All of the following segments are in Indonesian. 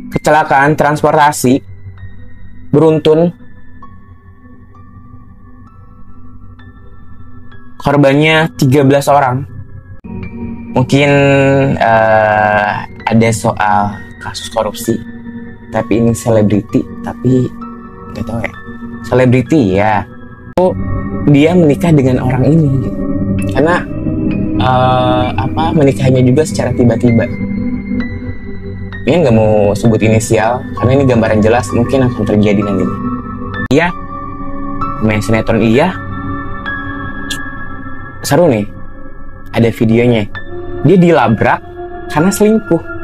Kecelakaan transportasi beruntun, korbannya 13 orang. Mungkin ada soal kasus korupsi, tapi ini selebriti, tapi nggak tahu ya. Selebriti ya, dia menikah dengan orang ini gitu. Karena menikahnya juga secara tiba-tiba. Ini nggak mau sebut inisial karena ini gambaran jelas mungkin akan terjadi nanti. Iya, main sinetron iya. Seru nih, ada videonya. Dia dilabrak karena selingkuh.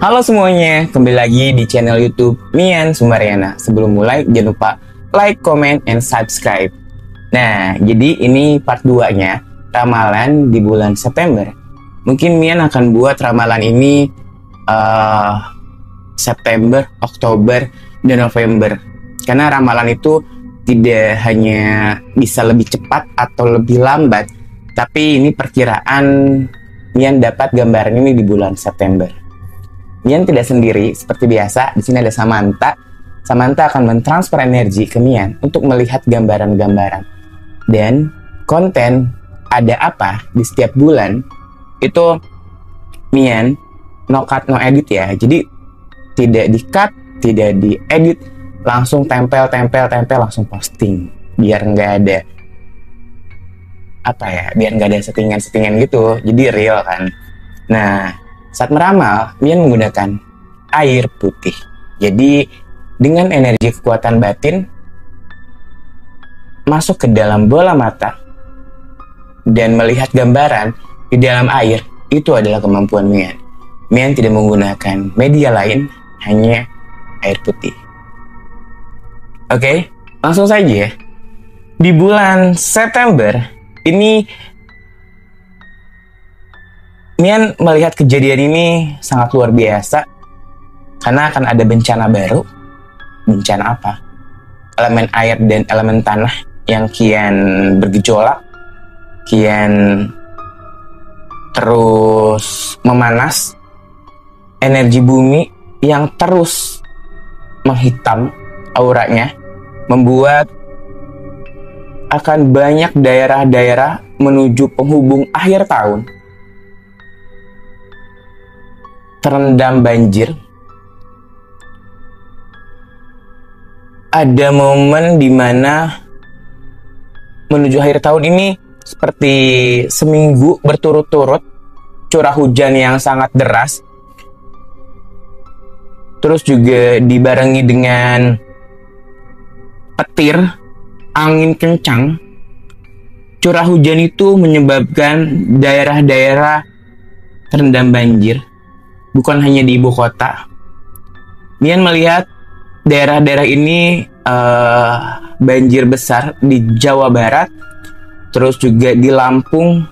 Halo semuanya, kembali lagi di channel YouTube Mian Sumaryana. Sebelum mulai, jangan lupa like, comment, and subscribe. Nah, jadi ini part 2-nya, ramalan di bulan September. Mungkin Mian akan buat ramalan ini September, Oktober, dan November. Karena ramalan itu tidak hanya bisa lebih cepat atau lebih lambat, tapi ini perkiraan Mian dapat gambaran ini di bulan September. Mian tidak sendiri, seperti biasa. Di sini ada Samantha. Samantha akan mentransfer energi ke Mian untuk melihat gambaran-gambaran dan konten ada apa di setiap bulan. Itu Mian no cut no edit ya. Jadi tidak di cut, tidak diedit, langsung tempel langsung posting. Biar nggak ada biar nggak ada settingan gitu. Jadi real kan. Nah, saat meramal, Mian menggunakan air putih. Jadi, dengan energi kekuatan batin, masuk ke dalam bola mata, dan melihat gambaran di dalam air, itu adalah kemampuan Mian. Mian tidak menggunakan media lain, hanya air putih. Oke, langsung saja. Di bulan September, ini Mian melihat kejadian ini sangat luar biasa karena akan ada bencana baru. Bencana apa? Elemen air dan elemen tanah yang kian bergejolak, kian terus memanas. Energi bumi yang terus menghitam auranya membuat akan banyak daerah-daerah menuju penghubung akhir tahun terendam banjir. Ada momen di mana menuju akhir tahun ini seperti seminggu berturut-turut curah hujan yang sangat deras. Terus juga dibarengi dengan petir, angin kencang. Curah hujan itu menyebabkan daerah-daerah terendam banjir. Bukan hanya di ibu kota. Mian melihat daerah-daerah ini banjir besar di Jawa Barat, terus juga di Lampung,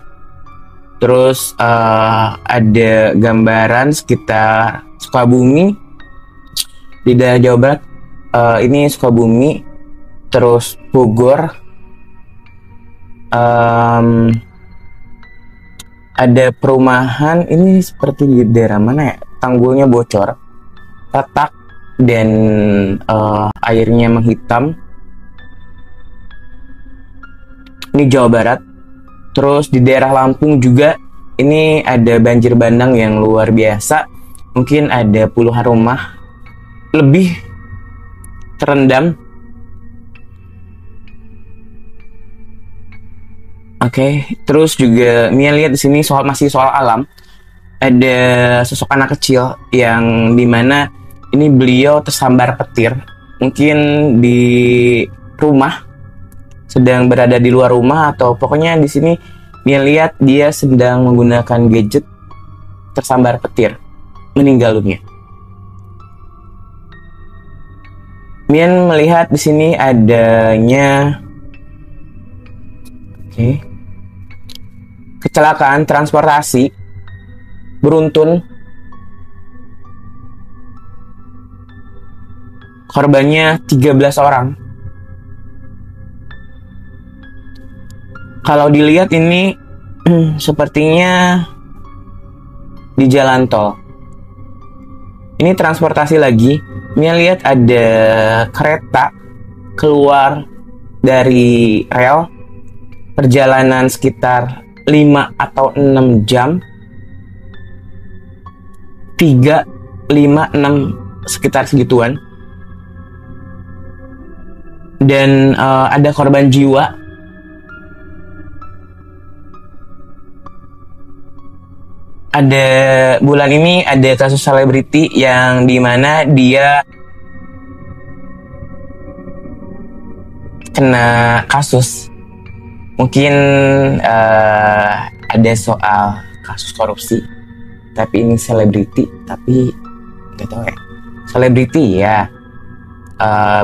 terus ada gambaran sekitar Sukabumi, di daerah Jawa Barat, ini Sukabumi, terus Bogor, ada perumahan ini seperti di daerah mana ya, tanggulnya bocor, retak, dan airnya menghitam. Ini Jawa Barat. Terus di daerah Lampung juga ini ada banjir bandang yang luar biasa. Mungkin ada puluhan rumah lebih terendam. Oke, terus juga Mian lihat di sini masih soal alam. Ada sosok anak kecil yang dimana ini beliau tersambar petir. Mungkin di rumah, sedang berada di luar rumah, atau pokoknya di sini Mian lihat dia sedang menggunakan gadget, tersambar petir, meninggal dunia. Mian melihat di sini adanya kecelakaan transportasi beruntun, korbannya 13 orang. Kalau dilihat ini sepertinya di jalan tol. Ini transportasi lagi. Ini lihat ada kereta keluar dari rel, perjalanan sekitar 5 atau 6 jam. 3, 5, 6 sekitar segituan. Dan ada korban jiwa. Ada bulan ini ada kasus selebriti yang dimana dia kena kasus. Mungkin ada soal kasus korupsi, tapi ini selebriti, tapi nggak tahu ya. Selebriti ya,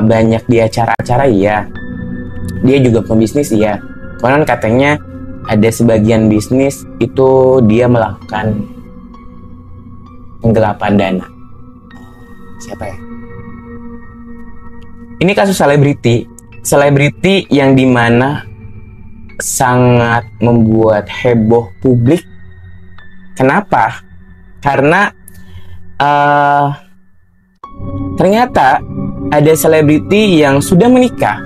banyak di acara-acara ya. Dia juga pembisnis ya. Konon katanya ada sebagian bisnis itu dia melakukan penggelapan dana. Siapa ya? Ini kasus selebriti. Selebriti yang dimana sangat membuat heboh publik. Kenapa? Karena ternyata ada selebriti yang sudah menikah,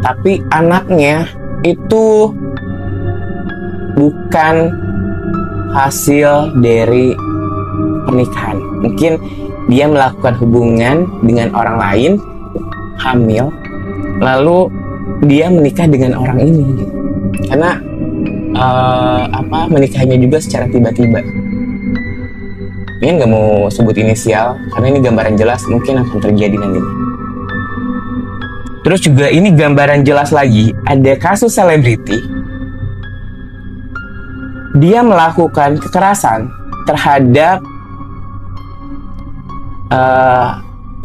tapi anaknya itu bukan hasil dari pernikahan. Mungkin dia melakukan hubungan dengan orang lain, hamil, lalu dia menikah dengan orang ini gitu. Karena menikahnya juga secara tiba-tiba. Ini nggak mau sebut inisial karena ini gambaran jelas mungkin akan terjadi nanti. Terus juga ini gambaran jelas lagi, ada kasus selebriti. Dia melakukan kekerasan terhadap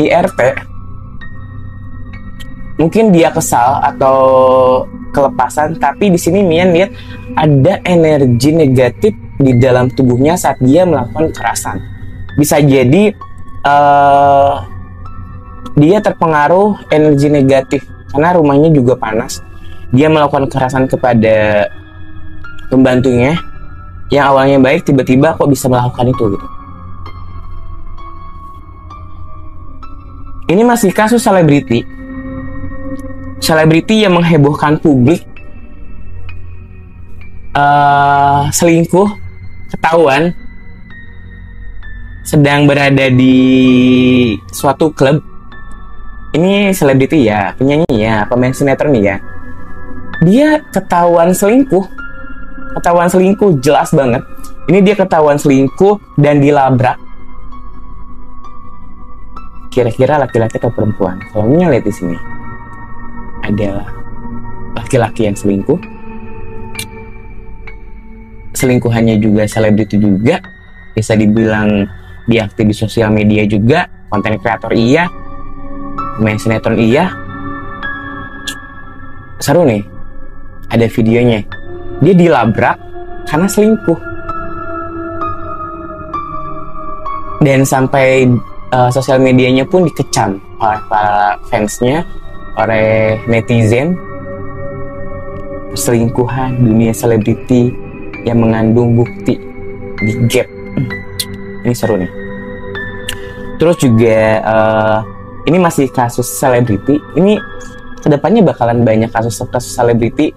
IRT. Mungkin dia kesal atau kelepasan, tapi di sini Mian lihat ada energi negatif di dalam tubuhnya saat dia melakukan kekerasan. Bisa jadi dia terpengaruh energi negatif karena rumahnya juga panas. Dia melakukan kekerasan kepada pembantunya yang awalnya baik, tiba-tiba kok bisa melakukan itu gitu. Ini masih kasus selebriti. Selebriti yang menghebohkan publik, selingkuh, ketahuan, sedang berada di suatu klub. Ini selebriti ya, penyanyi ya, pemain sinetron ya. Dia ketahuan selingkuh. Ketahuan selingkuh jelas banget. Ini dia ketahuan selingkuh dan dilabrak. Kira-kira laki-laki atau perempuan? Kalau Mia lihat di sini adalah laki-laki yang selingkuh. Selingkuhannya juga selebriti juga. Bisa dibilang dia aktif di sosial media juga, konten kreator iya, main sinetron iya. Seru nih. Ada videonya. Dia dilabrak karena selingkuh. Dan sampai sosial medianya pun dikecam oleh para fansnya, oleh netizen. Selingkuhan dunia selebriti yang mengandung bukti di gap. Ini seru nih. Terus juga ini masih kasus selebriti. Ini kedepannya bakalan banyak kasus-kasus selebriti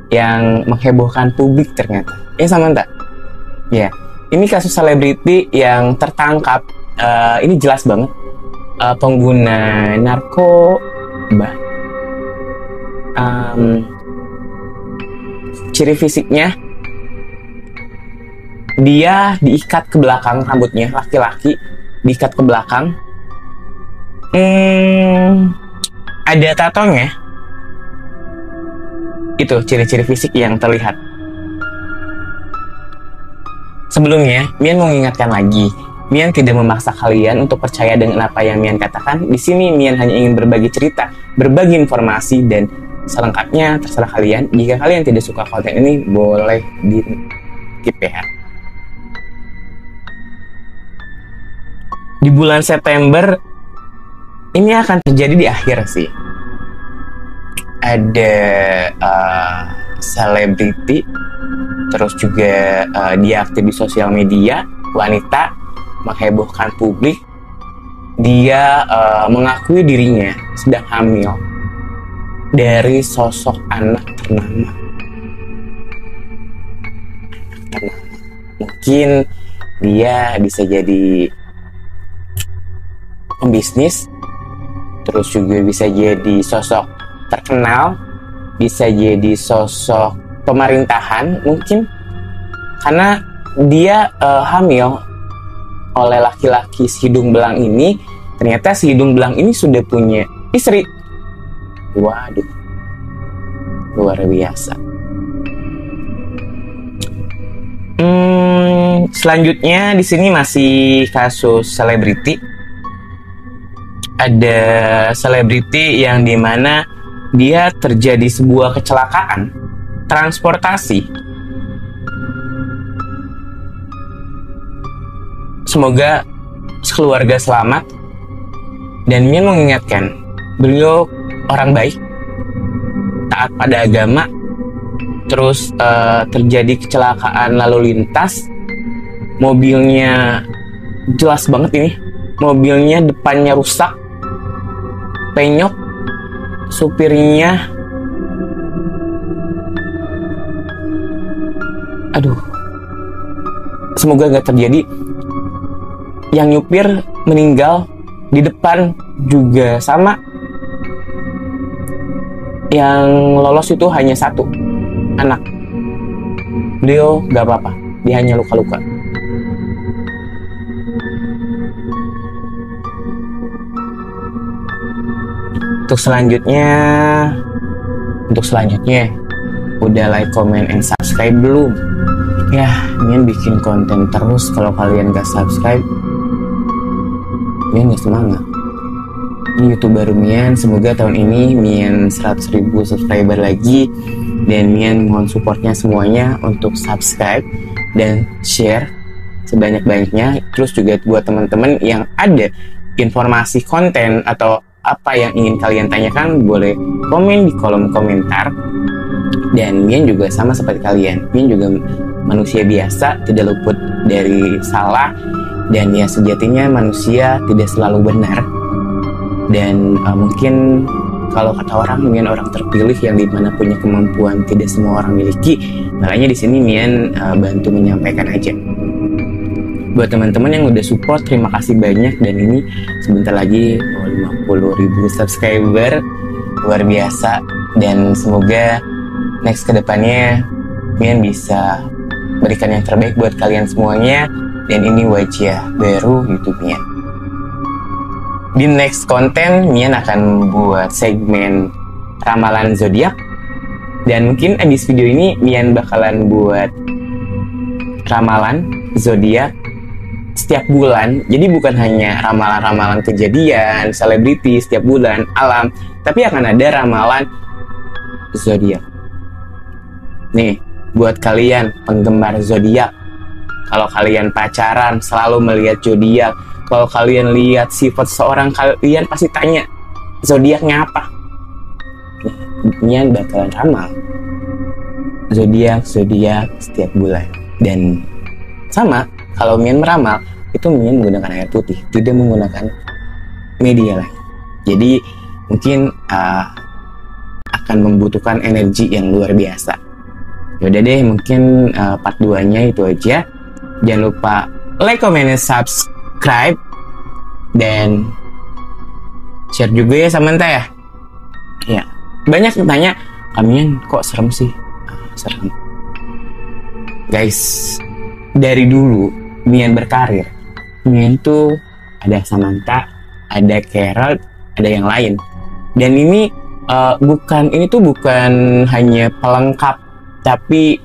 yang menghebohkan publik ternyata. Sama enggak? Ya, ini kasus selebriti yang tertangkap. Ini jelas banget pengguna narkoba. Ciri fisiknya dia diikat ke belakang rambutnya, laki-laki diikat ke belakang. Ada tatonya. Itu ciri-ciri fisik yang terlihat. Sebelumnya, Mian mau mengingatkan lagi, Mian tidak memaksa kalian untuk percaya dengan apa yang Mian katakan. Di sini Mian hanya ingin berbagi cerita, berbagi informasi, dan selengkapnya terserah kalian. Jika kalian tidak suka konten ini, boleh di-skip ya. Di bulan September ini akan terjadi di akhir sih. Ada selebriti, terus juga dia aktif di sosial media, wanita, menghebohkan publik. Dia mengakui dirinya sedang hamil dari sosok anak ternama. Mungkin dia bisa jadi pembisnis, terus juga bisa jadi sosok terkenal, bisa jadi sosok pemerintahan mungkin, karena dia hamil oleh laki-laki si hidung belang ini. Ternyata si hidung belang ini sudah punya istri. Waduh, luar biasa. Selanjutnya di sini masih kasus selebriti. Ada selebriti yang dimana dia terjadi sebuah kecelakaan transportasi. Semoga sekeluarga selamat. Dan Mian mengingatkan, beliau orang baik, taat pada agama. Terus terjadi kecelakaan lalu lintas, mobilnya jelas banget ini, mobilnya depannya rusak, penyok, supirnya aduh, semoga nggak terjadi. Yang nyupir meninggal, di depan juga sama. Yang lolos itu hanya satu anak. Beliau nggak apa-apa, dia hanya luka-luka. Untuk selanjutnya udah like, comment, and subscribe belum? Ya, Mian bikin konten terus, kalau kalian gak subscribe Mian gak semangat. Ini YouTube baru Mian, semoga tahun ini Mian 100.000 subscriber lagi. Dan Mian mohon supportnya semuanya untuk subscribe dan share sebanyak-banyaknya. Terus juga buat teman-teman yang ada informasi konten atau apa yang ingin kalian tanyakan, boleh komen di kolom komentar. Dan Mian juga sama seperti kalian, Mian juga manusia biasa, tidak luput dari salah. Dan ya sejatinya manusia tidak selalu benar. Dan mungkin kalau kata orang, Mian orang terpilih yang dimana punya kemampuan tidak semua orang miliki. Makanya di sini Mian bantu menyampaikan aja. Buat teman-teman yang udah support, terima kasih banyak. Dan ini sebentar lagi mau 50.000 subscriber, luar biasa. Dan semoga next kedepannya Mian bisa berikan yang terbaik buat kalian semuanya. Dan ini wajah baru YouTube Mian. Di next konten Mian akan buat segmen ramalan zodiak. Dan mungkin abis video ini Mian bakalan buat ramalan zodiak setiap bulan. Jadi bukan hanya ramalan-ramalan kejadian, selebriti setiap bulan, alam, tapi akan ada ramalan zodiak. Nih, buat kalian penggemar zodiak, kalau kalian pacaran selalu melihat zodiak, kalau kalian lihat sifat seorang, kalian pasti tanya zodiaknya apa. Mian bakalan ramal zodiak setiap bulan. Dan sama, kalau Mian meramal, itu Mian menggunakan air putih, tidak menggunakan media lain. Jadi mungkin akan membutuhkan energi yang luar biasa. Yaudah deh, mungkin part 2-nya itu aja. Jangan lupa like, comment, dan subscribe. Dan share juga ya sama Enta ya. Ya, banyak yang tanya, Mian kok serem sih? Serem. Guys, dari dulu Mian berkarir, Mian tuh ada Samantha, ada Carol, ada yang lain. Dan ini bukan hanya pelengkap, tapi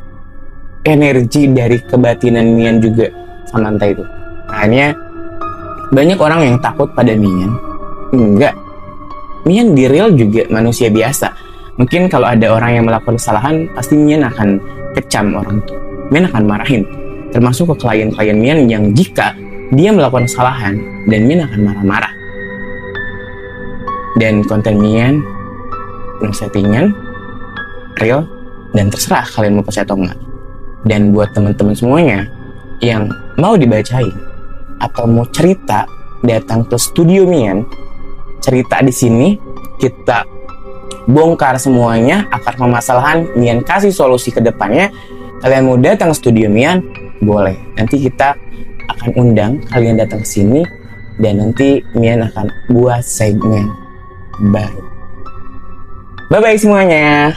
energi dari kebatinan Mian juga Samantha itu. Makanya banyak orang yang takut pada Mian. Enggak, Mian di real juga manusia biasa. Mungkin kalau ada orang yang melakukan kesalahan, pasti Mian akan kecam orang itu, Mian akan marahin. Termasuk ke klien-klien Mian yang jika dia melakukan kesalahan, dan Mian akan marah-marah. Dan konten Mian no settingan, real, dan terserah kalian mau percaya atau enggak. Dan buat teman-teman semuanya yang mau dibacain atau mau cerita, datang ke studio Mian. Cerita di sini kita bongkar semuanya, akar permasalahan, Mian kasih solusi ke depannya. Kalian mau datang ke studio Mian, boleh. Nanti kita akan undang kalian datang ke sini dan nanti Mian akan buat segmen baru. Bye bye semuanya.